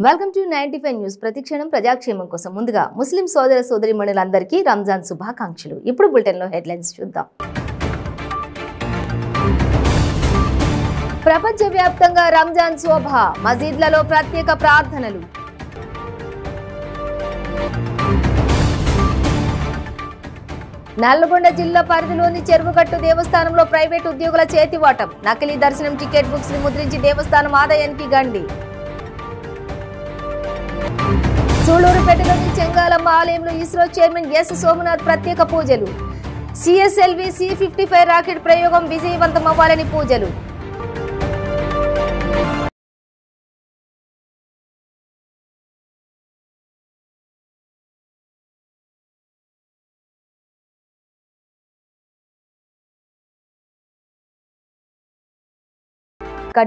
Welcome to 95 news. ప్రతిక్షణం ప్రజాక్షేమం కోసం. ముందుగా ముస్లిం సోదర సోదరీమణులందరికీ రంజాన్ శుభాకాంక్షలు. ఇప్పుడు బులెటిన్లో హెడ్లైన్స్ చూద్దాం. ప్రపంచవ్యాప్తంగా రంజాన్ శోభ, మసీద్లలో ప్రత్యేక ప్రార్థనలు. నల్లగొండ జిల్లా పరిధిలోని చెరువుగట్టు దేవస్థానంలో ప్రైవేటు ఉద్యోగుల చేతివాటం. నకిలీ దర్శనం టికెట్ బుక్స్ ని ముద్రించి దేవస్థానం ఆదాయానికి గండి. సూళ్లూరుపేటలోని చెంగాలమ్మ ఆలయంలో ఇస్రో చైర్మన్ ఎస్ సోమనాథ్ ప్రత్యేక పూజలు. సిఎస్ఎల్వి C-55 రాకెట్ ప్రయోగం విజయవంతం అవ్వాలని పూజలు.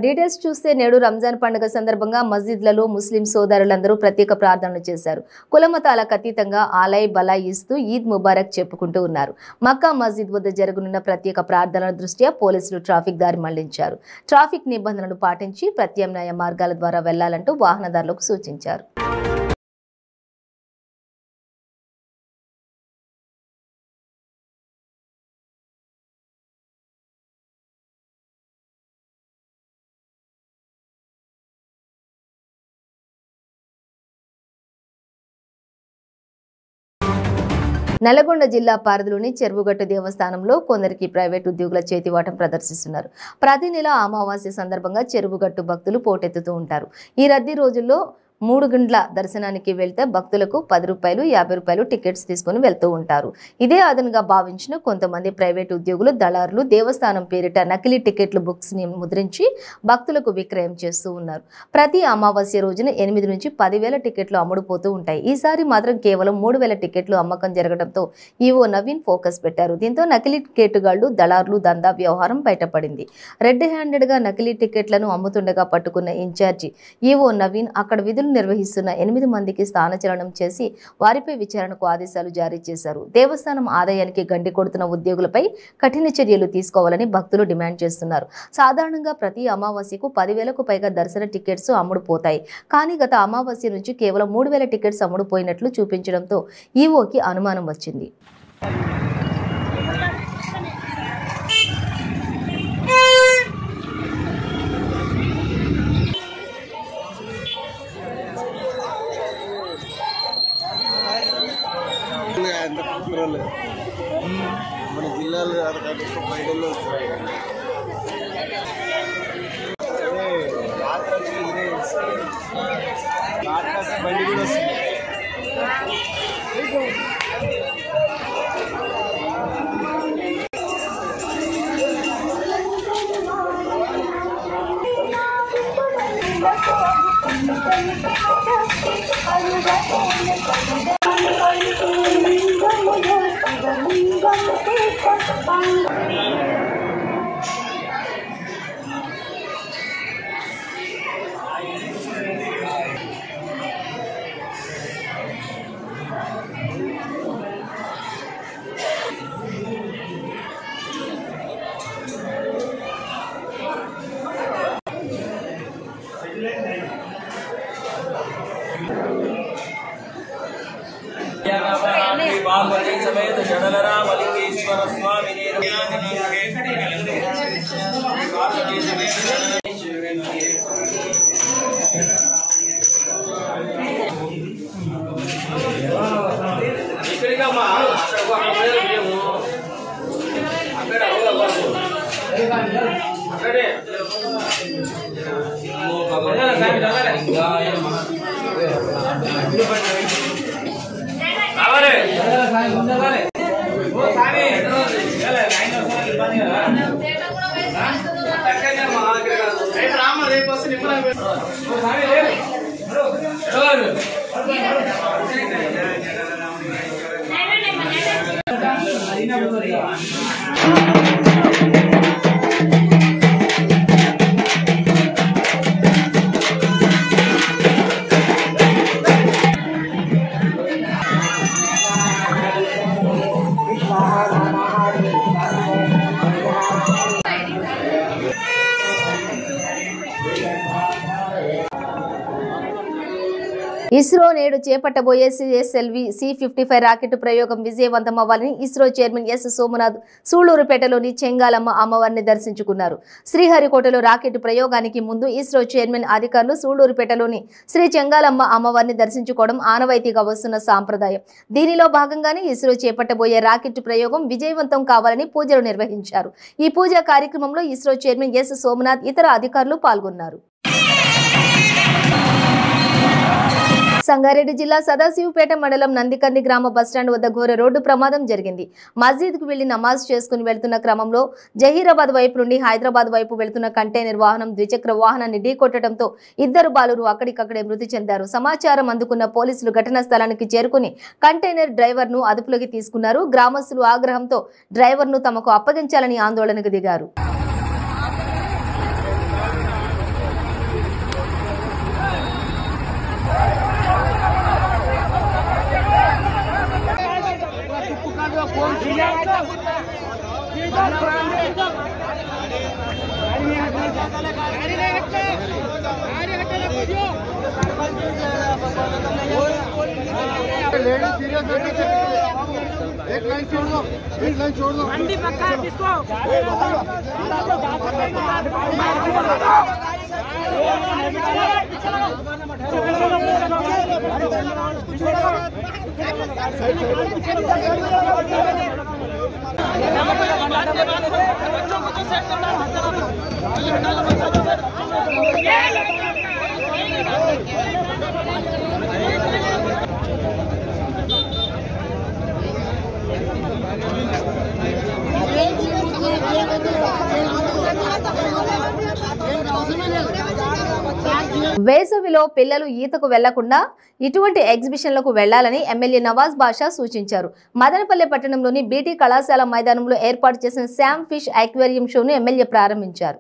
డీటెయిల్స్ చూస్తే నేడు రంజాన్ పండుగ సందర్భంగా మస్జిద్లలో ముస్లిం సోదరులందరూ ప్రత్యేక ప్రార్థనలు చేశారు. కులమతాలకు అతీతంగా ఆలయ్ బలాయ్ ఇస్తూ ఈద్ ముబారక్ చెప్పుకుంటూ ఉన్నారు. మక్కా మస్జిద్ వద్ద జరగనున్న ప్రత్యేక ప్రార్థనల దృష్ట్యా పోలీసులు ట్రాఫిక్ దారి మళ్లించారు. ట్రాఫిక్ నిబంధనలు పాటించి ప్రత్యామ్నాయ మార్గాల ద్వారా వెళ్లాలంటూ వాహనదారులకు సూచించారు. నల్లగొండ జిల్లా పరిధిలోని చెరువుగట్టు దేవస్థానంలో కొందరికి ప్రైవేట్ ఉద్యోగుల చేతివాటం ప్రదర్శిస్తున్నారు. ప్రతి నెల అమావాస్య సందర్భంగా చెరువుగట్టు భక్తులు పోటెత్తుతూ ఉంటారు. ఈ రద్దీ రోజుల్లో 3 గంటల దర్శనానికి వెళ్తే భక్తులకు 10 రూపాయలు 50 రూపాయలు టికెట్స్ తీసుకుని వెళ్తూ ఉంటారు. ఇదే అదనుగా భావించిన కొంతమంది ప్రైవేట్ ఉద్యోగులు దళారులు దేవస్థానం పేరిట నకిలీ టికెట్ల బుక్స్ ని ముద్రించి భక్తులకు విక్రయం చేస్తూ ఉన్నారు. ప్రతి అమావాస్య రోజున 8 నుంచి 10,000 టికెట్లు అమ్ముడుపోతూ ఉంటాయి. ఈసారి మాత్రం కేవలం 3,000 టికెట్లు అమ్మకం జరగడంతో ఈవో నవీన్ ఫోకస్ పెట్టారు. దీంతో నకిలీ టికెట్టుగాళ్లు దళారులు దందా వ్యవహారం బయటపడింది. రెడ్ హ్యాండెడ్ గా నకిలీ టికెట్లను అమ్ముతుండగా పట్టుకున్న ఇన్ఛార్జి ఈవో నవీన్ అక్కడ విధులు నిర్వహిస్తున్న 8 మందికి స్థానచలనం చేసి వారిపై విచారణకు ఆదేశాలు జారీ చేశారు. దేవస్థానం ఆదాయానికి గండి కొడుతున్న ఉద్యోగులపై కఠిన చర్యలు తీసుకోవాలని భక్తులు డిమాండ్ చేస్తున్నారు. సాధారణంగా ప్రతి అమావాస్యకు 10,000కు పైగా దర్శన టికెట్స్ అమ్ముడుపోతాయి. కానీ గత అమావాస్య నుంచి కేవలం 3,000 టికెట్స్ అమ్ముడుపోయినట్లు చూపించడంతో ఈవోకి అనుమానం వచ్చింది. మన జిల్లాలో బయటలో బండి కూడా వస్తుంది. पार्वती समेत जडलरामलिंगेश्वर स्वामी ఇస్రో నేడు చేపట్టబోయే CSLV C-55 రాకెట్ ప్రయోగం విజయవంతం అవ్వాలని ఇస్రో చైర్మన్ ఎస్ సోమనాథ్ సూళ్లూరుపేటలోని చెంగాలమ్మ అమ్మవారిని దర్శించుకున్నారు. శ్రీహరికోటలో రాకెట్ ప్రయోగానికి ముందు ఇస్రో చైర్మన్ అధికారులు సూళ్లూరుపేటలోని శ్రీ చెంగాలమ్మ అమ్మవారిని దర్శించుకోవడం ఆనవాయితీగా వస్తున్న సాంప్రదాయం. దీనిలో భాగంగానే ఇస్రో చేపట్టబోయే రాకెట్ ప్రయోగం విజయవంతం కావాలని పూజలు నిర్వహించారు. ఈ పూజా కార్యక్రమంలో ఇస్రో చైర్మన్ ఎస్ సోమనాథ్ ఇతర అధికారులు పాల్గొన్నారు. సంగారెడ్డి జిల్లా సదాశివపేట మండలం నందికంది గ్రామ బస్టాండ్ వద్ద ఘోర రోడ్డు ప్రమాదం జరిగింది. మస్జిద్కు వెళ్లి నమాజ్ చేసుకుని వెళ్తున్న క్రమంలో జహీరాబాద్ వైపు నుండి హైదరాబాద్ వైపు వెళ్తున్న కంటైనర్ వాహనం ద్విచక్ర వాహనాన్ని ఢీకొట్టడంతో ఇద్దరు బాలురు అక్కడికక్కడే మృతి చెందారు. సమాచారం అందుకున్న పోలీసులు ఘటనా స్థలానికి చేరుకుని కంటైనర్ డ్రైవర్ను అదుపులోకి తీసుకున్నారు. గ్రామస్తులు ఆగ్రహంతో డ్రైవర్ను తమకు అప్పగించాలని ఆందోళనకు దిగారు. एक लाइन छोड़ दो मंडी पक्का किसको వేసవిలో పిల్లలు ఈతకు వెళ్లకుండా ఇటువంటి ఎగ్జిబిషన్లకు వెళ్లాలని ఎమ్మెల్యే నవాజ్ బాషా సూచించారు. మదనపల్లె పట్టణంలోని బీటీ కళాశాల మైదానంలో ఏర్పాటు చేసిన శామ్ ఫిష్ అక్వేరియం షోను ఎమ్మెల్యే ప్రారంభించారు.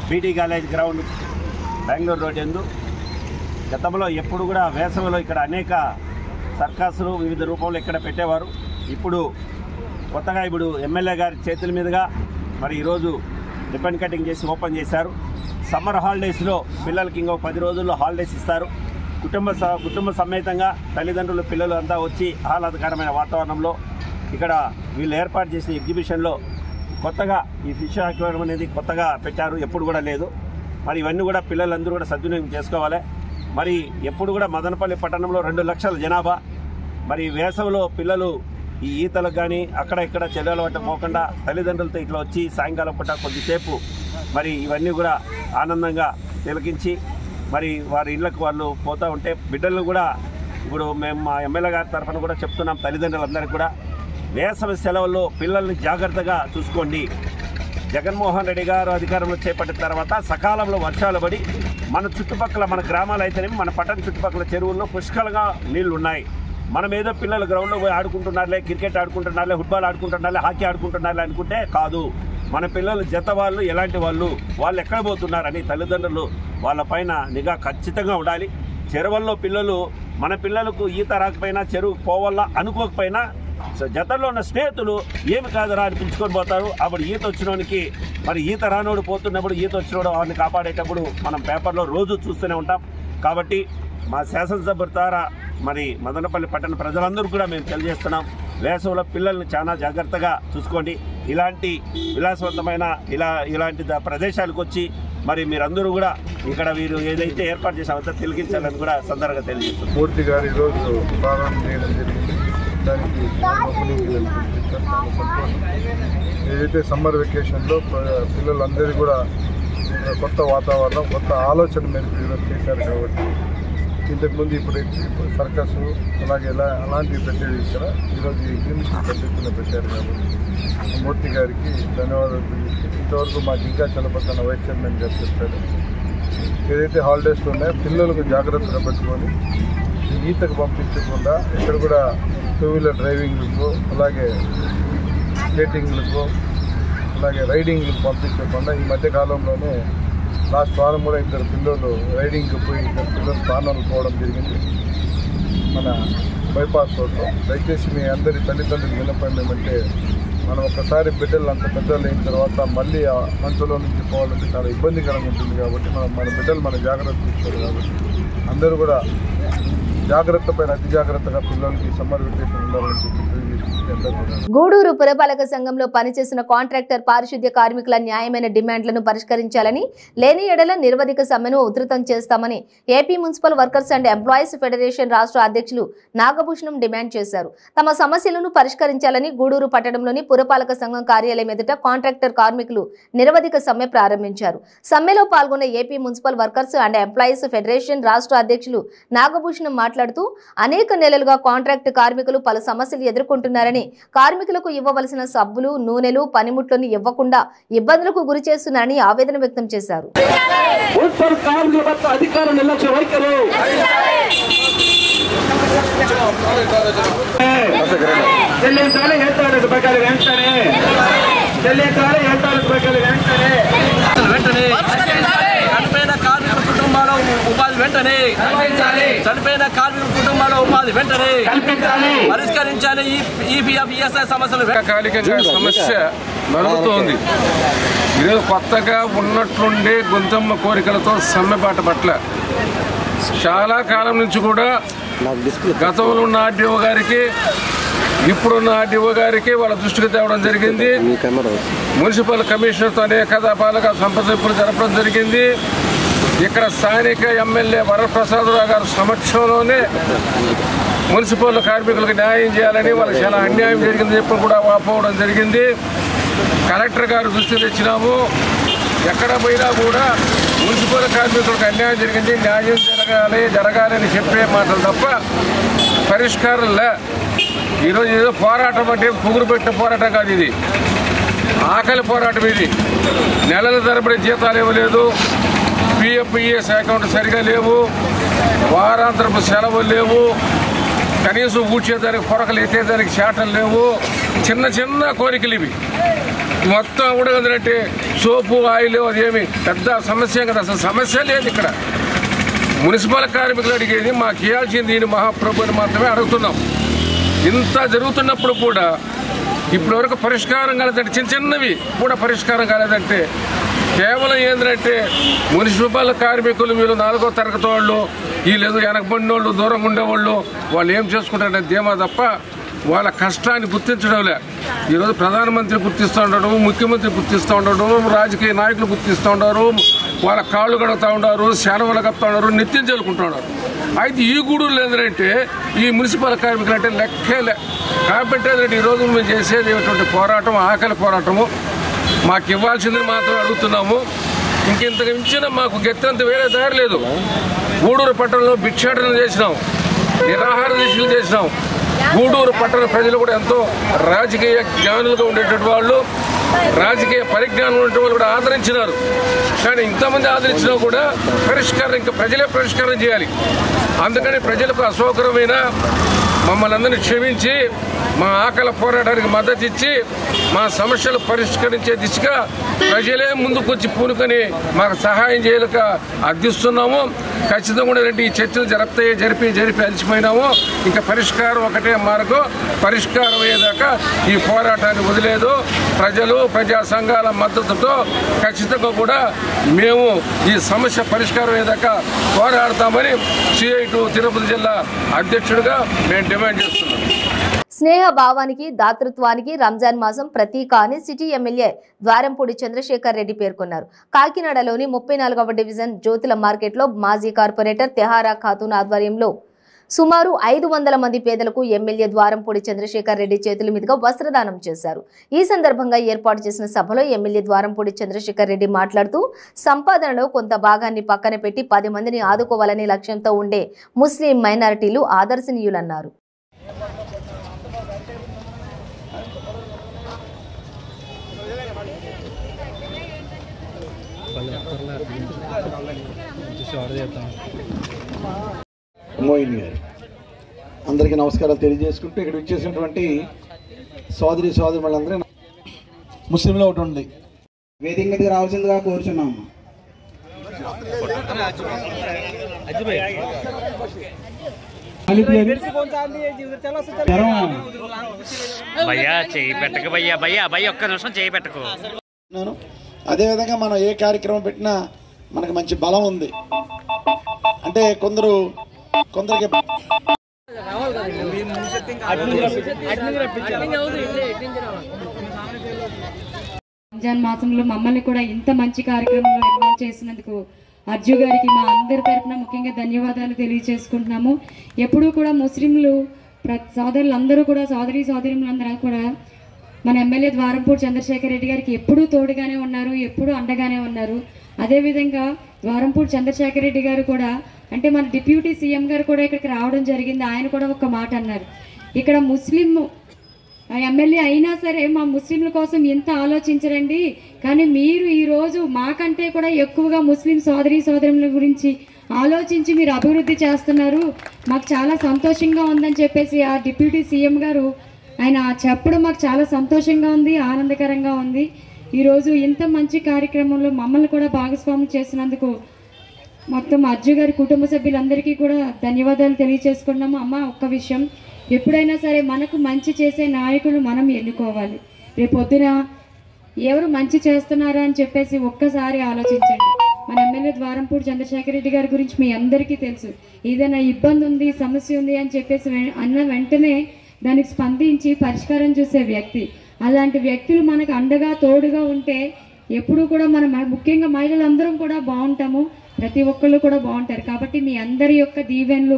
BT college ground Bengaluru road ఎందు గతంలో ఎప్పుడు కూడా వేసవిలో ఇక్కడ అనేక సర్కస్లు వివిధ రూపంలో ఇక్కడ పెట్టేవారు. ఇప్పుడు కొత్తగా ఎమ్మెల్యే గారి చేతుల మీదుగా మరి ఈరోజు రిబ్బన్ కటింగ్ చేసి ఓపెన్ చేశారు. సమ్మర్ హాలిడేస్లో పిల్లలకి ఇంకో 10 రోజుల్లో హాలిడేస్ ఇస్తారు. కుటుంబ సమేతంగా తల్లిదండ్రులు పిల్లలు అంతా వచ్చి ఆహ్లాదకరమైన వాతావరణంలో ఇక్కడ వీళ్ళు ఏర్పాటు చేసిన ఎగ్జిబిషన్లో కొత్తగా ఈ ఫిష్ అక్వేరియం అనేది కొత్తగా పెట్టారు, ఎప్పుడు కూడా లేదు. మరి ఇవన్నీ కూడా పిల్లలందరూ కూడా సద్వినియోగం చేసుకోవాలి. మరి ఎప్పుడు కూడా మదనపల్లి పట్టణంలో 2 లక్షల జనాభా. మరి వేసవిలో పిల్లలు ఈ ఈతలకు కానీ అక్కడ ఇక్కడ చెల్లెల వంట పోకుండా తల్లిదండ్రులతో ఇట్లా వచ్చి సాయంకాలం పూట కొద్దిసేపు మరి ఇవన్నీ కూడా ఆనందంగా తిలకించి మరి వారి ఇళ్లకు వాళ్ళు పోతూ ఉంటే బిడ్డలను కూడా ఇప్పుడు మేము మా ఎమ్మెల్యే గారి తరఫున కూడా చెప్తున్నాం తల్లిదండ్రులందరికీ కూడా వేసవి సెలవుల్లో పిల్లల్ని జాగ్రత్తగా చూసుకోండి. జగన్మోహన్ రెడ్డి గారు అధికారంలో చేపట్టిన తర్వాత సకాలంలో వర్షాలు పడి మన చుట్టుపక్కల మన గ్రామాలు అయితేనేమి మన పట్టణ చుట్టుపక్కల చెరువుల్లో పుష్కలంగా నీళ్లు ఉన్నాయి. మనం ఏదో పిల్లలు గ్రౌండ్లో పోయి ఆడుకుంటున్నారులే, క్రికెట్ ఆడుకుంటున్నారులే, ఫుట్బాల్ ఆడుకుంటున్నారులే, హాకీ ఆడుకుంటున్నారులే అనుకుంటే కాదు. మన పిల్లలు జత వాళ్ళు ఎలాంటి వాళ్ళు ఎక్కడ పోతున్నారని తల్లిదండ్రులు వాళ్ళపైన నిఘా ఖచ్చితంగా ఉండాలి. చెరువుల్లో పిల్లలు మన పిల్లలకు ఈత రాకపోయినా చెరువు పోవాలా అనుకోకపోయినా జతల్లో ఉన్న స్నేహితులు ఏమి కాదురా అని పిలుచుకొని పోతారు. అప్పుడు ఈత వచ్చినోనికి మరి ఈత రానోడు పోతున్నప్పుడు ఈత వచ్చినోడు వాడిని కాపాడేటప్పుడు మనం పేపర్లో రోజు చూస్తూనే ఉంటాం. కాబట్టి మా శాసనసభ్యుల ద్వారా మరి మదనపల్లి పట్టణ ప్రజలందరూ కూడా మేము తెలియజేస్తున్నాం, వేసవిలో పిల్లల్ని చాలా జాగ్రత్తగా చూసుకోండి. ఇలాంటి విలాసవంతమైన ఇలాంటి ప్రదేశాలకు వచ్చి మరి మీరందరూ కూడా ఇక్కడ వీరు ఏదైతే ఏర్పాటు చేసామంతా తిలకించాలని కూడా సందర్భంగా తెలియజేస్తున్నాం. మూర్తి గారు ఈరోజు ప్రారంభం చేయడం జరిగింది. దానికి ఏదైతే సమ్మర్ వెకేషన్లో పిల్లలందరూ కూడా కొత్త వాతావరణం, కొత్త ఆలోచన మేరకు చేశారు. కాబట్టి ఇంతకుముందు ఇప్పుడు సర్కస్ అలాగే అలాంటివి పెట్టేది ఇక్కడ ఈరోజు ఎగ్జిబిషన్ పద్ధతిలో పెట్టారు. కాబట్టి మూర్తి గారికి ధన్యవాదాలు. ఇంతవరకు మాకు ఇంకా చలపక్కన వైస్ చైర్మన్ గారు చెప్పారు. ఏదైతే హాలిడేస్లో ఉన్నాయో పిల్లలకు జాగ్రత్తగా పెట్టుకొని ఈతకు పంపించకుండా ఎక్కడ కూడా 2-వీలర్ డ్రైవింగ్లకు అలాగే స్కేటింగ్లకు అలాగే రైడింగ్లకు పంపించకుండా ఈ మధ్య కాలంలోనే లాస్ట్ వారం కూడా 2 పిల్లలు రైడింగ్కి పోయి 2 పిల్లలు ప్రాణాలు పోవడం జరిగింది మన బైపాస్ రోడ్లో. దయచేసి మీ అందరి తల్లిదండ్రులు విన్నపం ఏమంటే మనం ఒక్కసారి బిడ్డలు అంత పెద్దలు అయిన తర్వాత మళ్ళీ ఆ మంచులో నుంచి పోవాలంటే చాలా ఇబ్బందికరంగా ఉంటుంది. కాబట్టి మన బిడ్డలు మన జాగ్రత్త తీసుకోవాలి. కాబట్టి అందరూ కూడా జాగ్రత్త పైన అతి జాగ్రత్తగా పిల్లలకి సమ్మర్ వెకేషన్ ఉండాలని చెప్పి గూడూరు పురపాలక సంఘంలో పనిచేసిన కాంట్రాక్టర్ పారిశుద్ధ్య కార్మికుల న్యాయమైన డిమాండ్లను పరిష్కరించాలని, లేని ఎడల నిరవధిక సమ్మెను ఉధృతం చేస్తామని AP municipal workers and employees federation రాష్ట్ర అధ్యక్షులు నాగభూషణం డిమాండ్ చేశారు. తమ సమస్యలను పరిష్కరించాలని గూడూరు పట్టణంలోని పురపాలక సంఘం కార్యాలయం ఎదుట కాంట్రాక్టర్ కార్మికులు నిరవధిక సమ్మె ప్రారంభించారు. సమ్మెలో పాల్గొన్న AP municipal workers and employees federation రాష్ట్ర అధ్యక్షులు నాగభూషణం మాట్లాడుతూ అనేక నెలలుగా కాంట్రాక్ట్ కార్మికులు పలు సమస్యలు ఎదుర్కొంటున్నారని, కార్మికులకు ఇవ్వవలసిన సబ్బులు, నూనెలు, పనిముట్లను ఇవ్వకుండా ఇబ్బందులకు గురి చేస్తున్నారని ఆవేదన వ్యక్తం చేశారు. చనిపోయిన కార్మిక కుటుంబాల ఉపాధి వెంటనే పరిష్కరించాలి. ఈపీఎఫ్ ఈఎస్ఐ సమస్యలు కాలికంగా సమస్య నలుగుతోంది. ఈరోజు కొత్తగా ఉన్నట్లుండే గొంతమ్మ కోరికలతో సమ్మెబాట పట్ల చాలా కాలం నుంచి కూడా గతంలో ఉన్న ఆర్డీఓ గారికి, ఇప్పుడున్న ఆర్డీఓ గారికి వాళ్ళ దృష్టికి తేవడం జరిగింది. మున్సిపల్ కమిషనర్తో అనేక దఫాలుగా సంప్రదింపులు జరపడం జరిగింది. ఇక్కడ స్థానిక ఎమ్మెల్యే వరప్రసాదరావు గారి సమక్షంలోనే మున్సిపల్ కార్మికులకు న్యాయం చేయాలని, వాళ్ళకి చాలా అన్యాయం జరిగింది చెప్పి కూడా వాపోవడం జరిగింది. కలెక్టర్ గారు దృష్టి తెచ్చినాము. ఎక్కడ పోయినా కూడా మున్సిపల్ కార్మికులకు అన్యాయం జరిగింది, న్యాయం జరగాలి అని చెప్పే మాటలు తప్ప పరిష్కారంలే. ఈరోజు ఏదో పోరాటం అంటే పుగురు పెట్టిన పోరాటం కాదు, ఇది ఆకలి పోరాటం. ఇది నెలల తరబడి జీతాలు ఇవ్వలేదు, పిఎఫ్ఈఎస్ అకౌంట్ సరిగా లేవు, వారాంతరపు సెలవులు లేవు, కనీసం ఊడ్చేదానికి పొరకలు ఎత్తేదానికి చేటలు లేవు. చిన్న చిన్న కోరికలు ఇవి. మొత్తం కూడా ఏంటంటే సోపు, ఆయిల్ అదేమి పెద్ద సమస్య కదా, అసలు సమస్య లేదు ఇక్కడ. మున్సిపల్ కార్మికులు అడిగేది మాకు ఇవ్వాల్సింది దీని మహాప్రభుని మాత్రమే అడుగుతున్నాం. ఇంత జరుగుతున్నప్పుడు కూడా ఇప్పటివరకు పరిష్కారం కాలేదంటే, చిన్న చిన్నవి కూడా పరిష్కారం కాలేదంటే కేవలం ఏంటంటే మున్సిపల్ కార్మికులు వీళ్ళు 4వ తరగతి వాళ్ళు, వీళ్ళు వెనకబడిన వాళ్ళు, దూరంగా ఉండేవాళ్ళు, వాళ్ళు ఏం చేసుకుంటారంటే ధీమా తప్ప వాళ్ళ కష్టాన్ని గుర్తించడంలే. ఈరోజు ప్రధానమంత్రి గుర్తిస్తూ ఉండడం, ముఖ్యమంత్రి గుర్తిస్తూ ఉండడం, రాజకీయ నాయకులు గుర్తిస్తూ ఉన్నారు, వాళ్ళ కాళ్ళు కడుగుతూ ఉన్నారు, శానవలు కప్పుతూ ఉన్నారు, నిత్యం చేరుకుంటున్నారు. అయితే ఈ గూడూరులో ఏంటంటే ఈ మున్సిపల్ కార్మికులు అంటే లెక్కేలే. కాబట్టి ఏంటంటే ఈరోజు మేము చేసేది ఏమిటంటే పోరాటం, ఆకలి పోరాటము. మాకు ఇవ్వాల్సిందని మాత్రం అడుగుతున్నాము. ఇంకెంతకు మించిన మాకు గెత్తంత వేరే దారి లేదు. గూడూరు పట్టణంలో భిక్షాటన చేసినాం, నిరాహార దీక్షలు చేసినాం. గూడూరు పట్టణ ప్రజలు కూడా ఎంతో రాజకీయ జ్ఞానులుగా ఉండేటువంటి వాళ్ళు, రాజకీయ పరిజ్ఞానం ఉండే వాళ్ళు కూడా ఆదరించినారు. కానీ ఇంతమంది ఆదరించినా కూడా పరిష్కారం ఇంకా ప్రజలే పరిష్కారం చేయాలి. అందుకని ప్రజలకు అసౌకర్యమైన మమ్మల్ని అందరినీ క్షమించి మా ఆకలి పోరాటానికి మద్దతు ఇచ్చి మా సమస్యలు పరిష్కరించే దిశగా ప్రజలే ముందుకొచ్చి పూనుకొని మాకు సహాయం చేయలేక అర్థిస్తున్నాము. ఖచ్చితంగా కూడా ఈ చర్చలు జరిపి అలసిపోయినాము. ఇంకా పరిష్కారం ఒకటే మార్గం. పరిష్కారం అయ్యేదాకా ఈ పోరాటాన్ని వదిలేదు. ప్రజలు, ప్రజా సంఘాల మద్దతుతో ఖచ్చితంగా కూడా మేము ఈ సమస్య పరిష్కారం అయ్యేదాకా పోరాడతామని CI2 తిరుపతి జిల్లా అధ్యక్షుడిగా మేము డిమాండ్ చేస్తున్నాం. స్నేహ భావానికి, దాతృత్వానికి రంజాన్ మాసం ప్రతీక అని సిటీ ఎమ్మెల్యే ద్వారంపూడి చంద్రశేఖర్ రెడ్డి పేర్కొన్నారు. కాకినాడలోని 34వ డివిజన్ జ్యోతుల మార్కెట్లో మాజీ కార్పొరేటర్ తెహారా ఖాతూన్ ఆధ్వర్యంలో సుమారు 500 మంది పేదలకు ఎమ్మెల్యే ద్వారంపూడి చంద్రశేఖర్ రెడ్డి చేతుల మీదుగా వస్త్రదానం చేశారు. ఈ సందర్భంగా ఏర్పాటు చేసిన సభలో ఎమ్మెల్యే ద్వారంపూడి చంద్రశేఖర్ రెడ్డి మాట్లాడుతూ సంపాదనలో కొంత భాగాన్ని పక్కన పెట్టి 10 మందిని ఆదుకోవాలనే లక్ష్యంతో ఉండే ముస్లిం మైనారిటీలు ఆదర్శనీయులన్నారు. మోయిన్ గారు అందరికీ నమస్కారాలు తెలియజేసుకుంటూ ఇక్కడ వచ్చేసినటువంటి సోదరి వాళ్ళందరూ ముస్లింలో ఒకటి ఉంది వేదిక మీదకి రావాల్సిందిగా కోరుచున్నాము. భయ్యా చేయి పెట్టకు భయ్యా ఒక్క నిమిషం చేయి పెట్టకు. అదేవిధంగా మనం ఏ కార్యక్రమం పెట్టినా మనకు మంచి బలం ఉంది. అంటే కొందరికి రంజాన్ మాసంలో మమ్మల్ని కూడా ఇంత మంచి కార్యక్రమంలో ఇన్వాల్వ్ చేసినందుకు అర్జు గారికి మా అందరి తరఫున ముఖ్యంగా ధన్యవాదాలు తెలియజేసుకుంటున్నాము. ఎప్పుడూ కూడా ముస్లింలు సోదరులందరూ కూడా సోదరీమణులందరూ కూడా మన ఎమ్మెల్యే ద్వారంపూడి చంద్రశేఖర్ రెడ్డి గారికి ఎప్పుడూ తోడుగానే ఉన్నారు, ఎప్పుడూ అండగానే ఉన్నారు. అదేవిధంగా ద్వారంపూడి చంద్రశేఖర్ రెడ్డి గారు కూడా అంటే మన డిప్యూటీ సీఎం గారు కూడా ఇక్కడికి రావడం జరిగింది. ఆయన కూడా ఒక మాట అన్నారు, ఇక్కడ ముస్లిం ఎమ్మెల్యే అయినా సరే మా ముస్లింల కోసం ఎంత ఆలోచించరండి, కానీ మీరు ఈరోజు మాకంటే కూడా ఎక్కువగా ముస్లిం సోదరుల గురించి ఆలోచించి మీరు అభివృద్ధి చేస్తున్నారు, మాకు చాలా సంతోషంగా ఉందని చెప్పేసి ఆ డిప్యూటీ సీఎం గారు ఆయన చెప్పడం మాకు చాలా సంతోషంగా ఉంది, ఆనందకరంగా ఉంది. ఈరోజు ఇంత మంచి కార్యక్రమంలో మమ్మల్ని కూడా భాగస్వామ్యం చేసినందుకు మొత్తం అర్జు గారి కుటుంబ సభ్యులందరికీ కూడా ధన్యవాదాలు తెలియజేసుకున్నాము. అమ్మ ఒక్క విషయం, ఎప్పుడైనా సరే మనకు మంచి చేసే నాయకులు మనం ఎన్నుకోవాలి. రేపొద్దున ఎవరు మంచి చేస్తున్నారా అని చెప్పేసి ఒక్కసారి ఆలోచించండి. మన ఎమ్మెల్యే ద్వారంపూడి చంద్రశేఖర్ రెడ్డి గారి గురించి మీ అందరికీ తెలుసు. ఏదైనా ఇబ్బంది ఉంది, సమస్య ఉంది అని చెప్పేసి అన్న వెంటనే దానికి స్పందించి పరిష్కారం చూసే వ్యక్తి. అలాంటి వ్యక్తులు మనకు అండగా తోడుగా ఉంటే ఎప్పుడూ కూడా మనం ముఖ్యంగా మహిళలందరం కూడా బాగుంటాము, ప్రతి ఒక్కళ్ళు కూడా బాగుంటారు. కాబట్టి మీ అందరి యొక్క దీవెనలు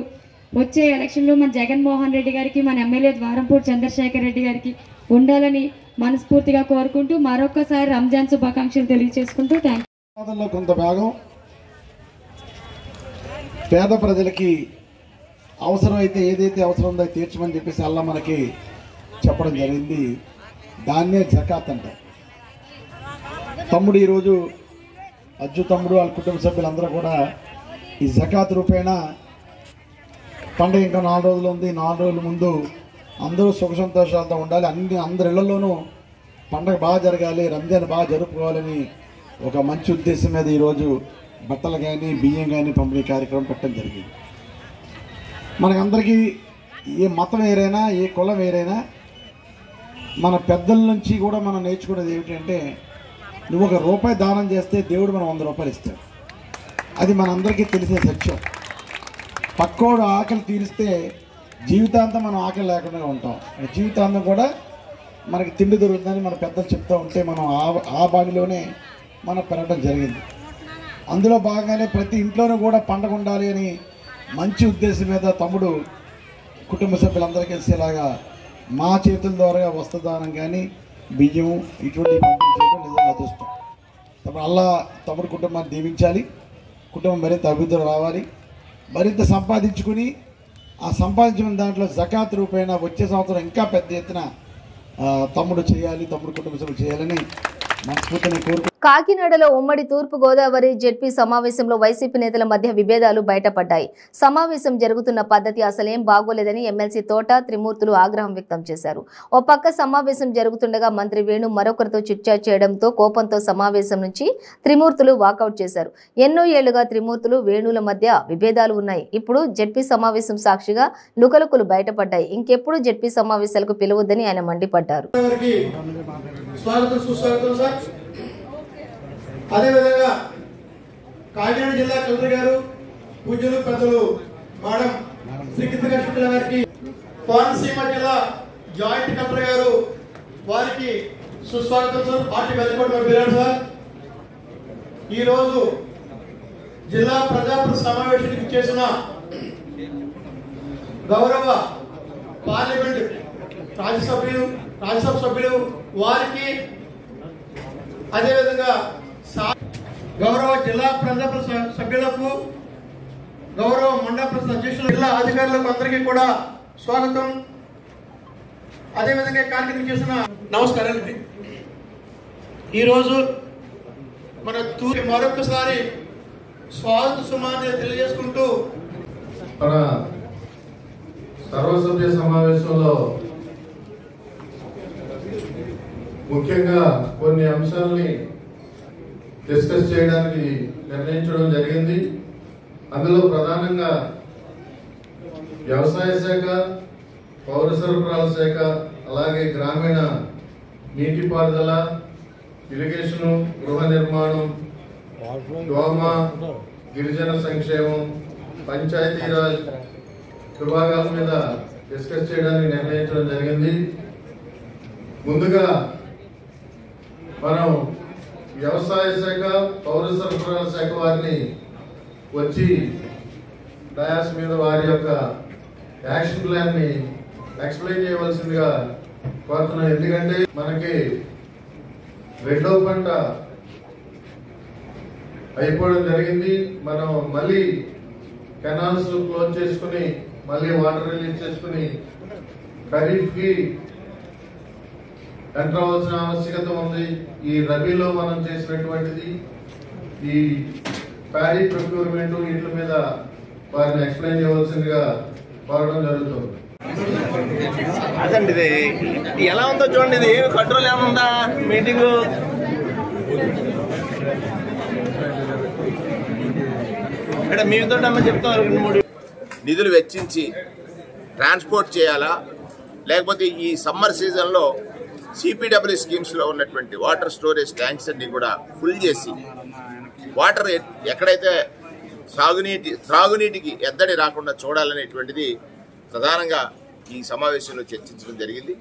వచ్చే ఎలక్షన్లో మన జగన్మోహన్ రెడ్డి గారికి, మన ఎమ్మెల్యే ద్వారంపూడి చంద్రశేఖర్ రెడ్డి గారికి ఉండాలని మనస్ఫూర్తిగా కోరుకుంటూ మరొకసారి రంజాన్ శుభాకాంక్షలు తెలియజేసుకుంటూ థ్యాంక్ యూ. కొంత భాగం పేద ప్రజలకి అవసరమైతే ఏదైతే అవసరం ఉందో తీర్చమని చెప్పేసి అల్లా మనకి చెప్పడం జరిగింది. దాన్నే జకాత్ అంటారు. తమ్ముడు ఈరోజు అజ్జు తమ్ముడు వాళ్ళ కుటుంబ సభ్యులందరూ కూడా ఈ జకాత్ రూపేణా పండుగ ఇంకా 4 రోజులు ఉంది, 4 రోజుల ముందు అందరూ సుఖ సంతోషాలతో ఉండాలి, అందరి ఇళ్లలోనూ పండుగ బాగా జరగాలి, రంజాన్ బాగా జరుపుకోవాలని ఒక మంచి ఉద్దేశం మీద ఈరోజు బట్టలు కానీ బియ్యం కానీ పంపిణీ కార్యక్రమం పెట్టడం జరిగింది. మనకందరికీ ఏ మతం వేరైనా ఏ కులం వేరైనా మన పెద్దల నుంచి కూడా మనం నేర్చుకునేది ఏమిటంటే నువ్వు ₹1 దానం చేస్తే దేవుడు మనం ₹100 ఇస్తాడు. అది మనందరికీ తెలిసే సత్యం. పక్కోడు ఆకలి తీరిస్తే జీవితాంతం మనం ఆకలి లేకుండా ఉంటాం. జీవితాంతం కూడా మనకి తిండి దొరుకుతుందని మన పెద్దలు చెప్తూ ఉంటే మనం ఆ బాణిలోనే మనం పెరగడం జరిగింది. అందులో భాగంగానే ప్రతి ఇంట్లోనూ కూడా పండగ ఉండాలి అని మంచి ఉద్దేశం మీద తమ్ముడు కుటుంబ సభ్యులందరికీ తెలిసేలాగా మా చేతుల ద్వారా వస్త్రదానం కానీ బియ్యం ఇటువంటి పంపించడం నిజంగా అదృష్టం. తప్పుడు అల్లా తమ్ముడు కుటుంబాన్ని దీవించాలి, కుటుంబం మరింత అభివృద్ధిలో రావాలి, మరింత సంపాదించుకుని ఆ సంపాదించిన దాంట్లో జకాత్ రూపేణా వచ్చే సంవత్సరం ఇంకా పెద్ద ఎత్తున తమ్ముడు చేయాలి, తమ్ముడు కుటుంబ సభ్యులు చేయాలని మనస్ఫూర్తిని కోరుకుంటున్నాను. కాకినాడలో ఉమ్మడి తూర్పు గోదావరి జెడ్పీ సమావేశంలో వైసీపీ నేతల మధ్య విభేదాలు బయటపడ్డాయి. సమావేశం జరుగుతున్న పద్ధతి అసలేం బాగోలేదని ఎమ్మెల్సీ తోట త్రిమూర్తులు ఆగ్రహం వ్యక్తం చేశారు. ఓ పక్క సమావేశం జరుగుతుండగా మంత్రి వేణు మరొకరితో చిట్చాట్ చేయడంతో కోపంతో సమావేశం నుంచి త్రిమూర్తులు వాకౌట్ చేశారు. ఎన్నో ఏళ్లుగా త్రిమూర్తులు వేణుల మధ్య విభేదాలు ఉన్నాయి. ఇప్పుడు జెడ్పీ సమావేశం సాక్షిగా లుకలుకులు బయటపడ్డాయి. ఇంకెప్పుడు జెడ్పీ సమావేశాలకు పిలవద్దని ఆయన మండిపడ్డారు. అదేవిధంగా కాకినాడ జిల్లా కలెక్టర్ గారు పూజ్యులు పెద్దలు మేడం శ్రీకృష్ణ శుక్ల గారికి, కోనసీమ జిల్లా జాయింట్ కలెక్టర్ గారు వారికి సుస్వాగతం సార్, పార్టీ వెల్కమ్ సార్. ఈరోజు జిల్లా ప్రజాప్రతినిధుల సమావేశానికి చేసిన గౌరవ పార్లమెంట్ రాజ్యసభ సభ్యులు వారికి, అదేవిధంగా గౌరవ జిల్లా ప్రజాప్రతినిధుల సభ్యులకు, గౌరవ మండల పరిషత్ అధ్యక్షులు, జిల్లా అధికారులకు అందరికీ కూడా స్వాగతం. అదేవిధంగా కార్యక్రమం చేసిన నమస్కారాలు. ఈరోజు మన మరొకసారి స్వాగత సుమాన్ని తెలియజేసుకుంటూ మన సర్వసభ్య సమావేశంలో ముఖ్యంగా కొన్ని అంశాలని డిస్కస్ చేయడానికి నిర్ణయించడం జరిగింది. అందులో ప్రధానంగా వ్యవసాయ శాఖ, పౌర సరఫరాల శాఖ, అలాగే గ్రామీణ నీటిపారుదల, ఇరిగేషను, గృహ నిర్మాణం, డోమా, గిరిజన సంక్షేమం, పంచాయతీరాజ్ విభాగాల మీద డిస్కస్ చేయడానికి నిర్ణయించడం జరిగింది. ముందుగా మనం వ్యవసాయ శాఖ, పౌర సరఫరాల శాఖ వారిని వచ్చి డయాస్ మీద వారి యొక్క యాక్షన్ ప్లాన్ ని ఎక్స్ప్లెయిన్ చేయవలసిందిగా కోరుతున్నాం. ఎందుకంటే మనకి రెండో పంట అయిపోవడం జరిగింది. మనం మళ్ళీ కెనాల్స్ క్లోజ్ చేసుకుని మళ్ళీ వాటర్ రిలీజ్ చేసుకుని ఖరీఫ్ కి ఎంటర్ అవ్వాల్సిన ఆవశ్యకత ఉంది. ఈ రబీలో మనం చేసినటువంటిది ఈ ప్యాడీ ప్రొక్యూర్మెంట్ వీటి మీద వారిని ఎక్స్ప్లెయిన్ చేయవలసిందిగా కోరడం జరుగుతుంది. అదండి, ఇది ఎలా ఉందో చూడండి. ఇది ఏమి కంట్రోల్ ఏముందా మీటింగ్? ఇక్కడ మీతో చెప్తారు. నిధులు వెచ్చించి ట్రాన్స్పోర్ట్ చేయాలా, లేకపోతే ఈ సమ్మర్ సీజన్లో సిపిడబ్ల్యూ స్కీమ్స్లో ఉన్నటువంటి వాటర్ స్టోరేజ్ ట్యాంక్స్ అన్ని కూడా ఫుల్ చేసి వాటర్ ఎక్కడైతే త్రాగునీటికి ఎద్దడి రాకుండా చూడాలనేటువంటిది ప్రధానంగా ఈ సమావేశంలో చర్చించడం జరిగింది.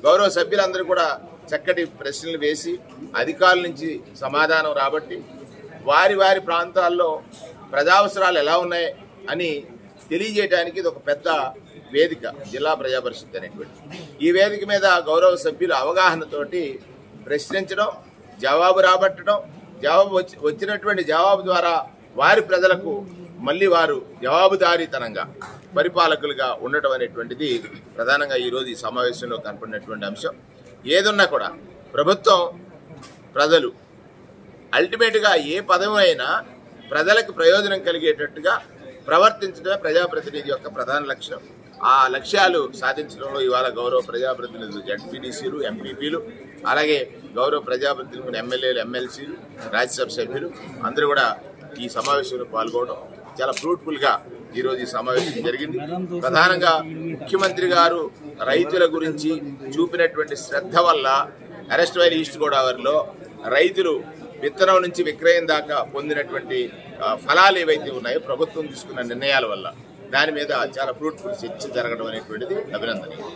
గౌరవ సభ్యులందరూ కూడా చక్కటి ప్రశ్నలు వేసి అధికారుల నుంచి సమాధానం రాబట్టి వారి వారి ప్రాంతాల్లో ప్రజావసరాలు ఎలా ఉన్నాయి అని తెలియజేయడానికి ఇది ఒక పెద్ద వేదిక, జిల్లా ప్రజా పరిషత్ అనేటువంటి. ఈ వేదిక మీద గౌరవ సభ్యులు అవగాహనతోటి ప్రశ్నించడం, జవాబు రాబట్టడం, వచ్చినటువంటి జవాబు ద్వారా వారి ప్రజలకు మళ్ళీ వారు జవాబుదారీతనంగా పరిపాలకులుగా ఉండటం అనేటువంటిది ప్రధానంగా ఈరోజు ఈ సమావేశంలో కనపడినటువంటి అంశం. ఏదున్నా కూడా ప్రభుత్వం, ప్రజలు అల్టిమేట్గా ఏ పదవి అయినా ప్రజలకు ప్రయోజనం కలిగేటట్టుగా ప్రవర్తించడమే ప్రజాప్రతినిధి యొక్క ప్రధాన లక్ష్యం. ఆ లక్ష్యాలు సాధించడంలో ఇవాళ గౌరవ ప్రజాప్రతినిధులు, జడ్పీటీసీలు, ఎంపీపీలు, అలాగే గౌరవ ప్రజాప్రతినిధులు, ఎమ్మెల్యేలు, ఎమ్మెల్సీలు, రాజ్యసభ సభ్యులు అందరూ కూడా ఈ సమావేశంలో పాల్గొనడం చాలా ఫ్రూట్ఫుల్గా ఈరోజు ఈ సమావేశం జరిగింది. ప్రధానంగా ముఖ్యమంత్రి గారు రైతుల గురించి చూపినటువంటి శ్రద్ధ వల్ల అరెస్ట్ వైల్ ఈస్ట్ గోదావరిలో రైతులు విత్తనం నుంచి విక్రయం దాకా పొందినటువంటి ఫలాలు ఏవైతే ఉన్నాయో ప్రభుత్వం తీసుకున్న నిర్ణయాల వల్ల దాని మీద చాలా ఫ్రూట్ఫుల్ చర్చ జరగడం అనేటువంటిది అభినందనీయం.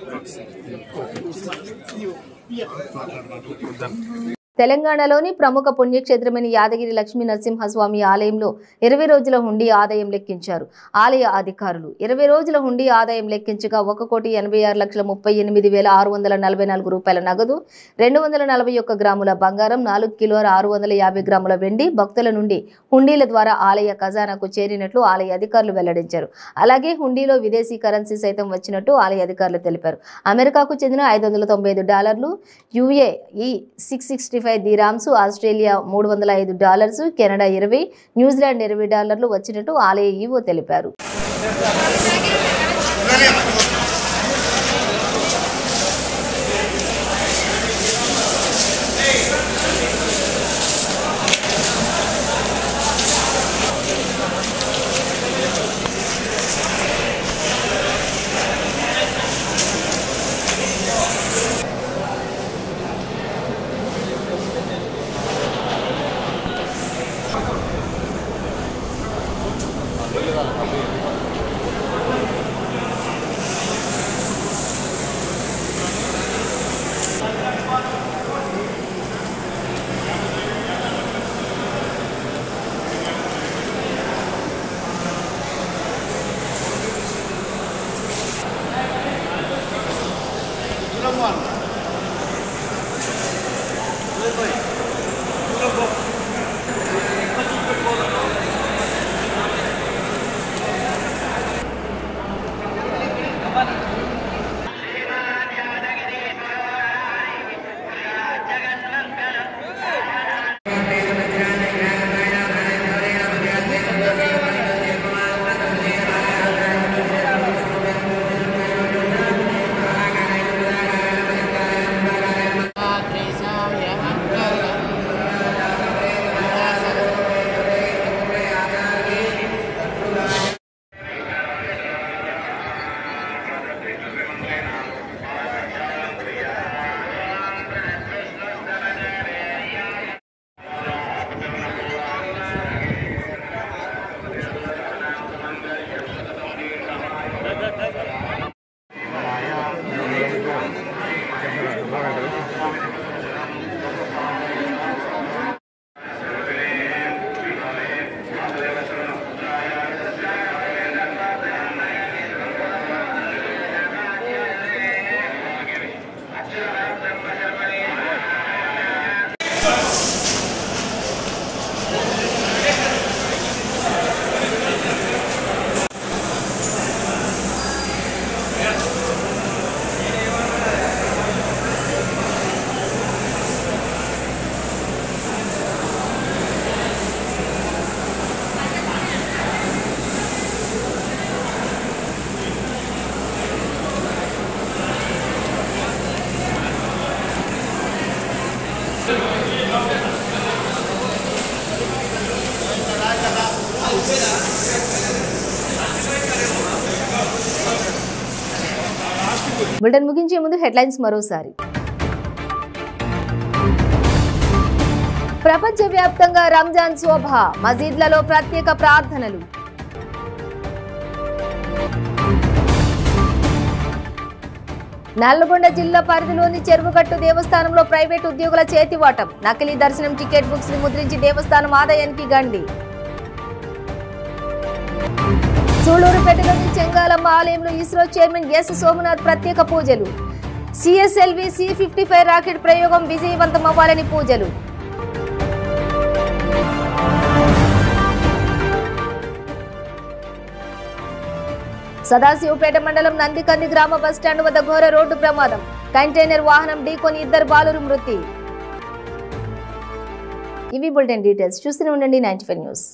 తెలంగాణలోని ప్రముఖ పుణ్యక్షేత్రమైన యాదగిరి లక్ష్మీ నరసింహస్వామి ఆలయంలో 20 రోజుల హుండీ ఆదాయం లెక్కించారు ఆలయ అధికారులు. 20 రోజుల హుండీ ఆదాయం లెక్కించగా 1,86,38,644 రూపాయల నగదు, 241 గ్రాముల బంగారం, 4 కిలోల 650 గ్రాముల వెండి భక్తుల నుండి హుండీల ద్వారా ఆలయ ఖజానాకు చేరినట్లు ఆలయ అధికారులు వెల్లడించారు. అలాగే హుండీలో విదేశీ కరెన్సీ సైతం వచ్చినట్టు ఆలయ అధికారులు తెలిపారు. అమెరికాకు చెందిన $595, UAE 665 dirhams, Australia $305, Canada 20, New Zealand $20 వచ్చినట్టు ఆలయ ఈవో తెలిపారు. బులెటిన్ ముగించే ముందు హెడ్లైన్స్ మరోసారి. ప్రపంచవ్యాప్తంగా రంజాన్ శోభ, మసీద్లలో ప్రత్యేక ప్రార్థనలు. నల్లగొండ జిల్లా పరిధిలోని చెరువుగట్టు దేవస్థానంలో ప్రైవేటు ఉద్యోగుల చేతివాటం, నకిలీ దర్శనం టికెట్ బుక్స్ ని ముద్రించి దేవస్థానం ఆదాయానికి గండి. సూళ్లూరుపేటలోని చెంగాలమ్మ ఆలయంలో ఇస్రో చైర్మన్ ఎస్ సోమనాథ్ ప్రత్యేక పూజలు. సిఎస్ఎల్వి C-55 రాకెట్ ప్రయోగం విజయవంతం అవ్వాలని పూజలు. సదాశివపేట మండలం నందికంది గ్రామ బస్టాండ్ వద్ద ఘోర రోడ్డు ప్రమాదం, కంటైనర్ వాహనం ఢీకొని 2 బాలురు మృతి. ఇవి బులెటిన్ డీటెయిల్స్. చూస్తూనే ఉండండి 95 న్యూస్.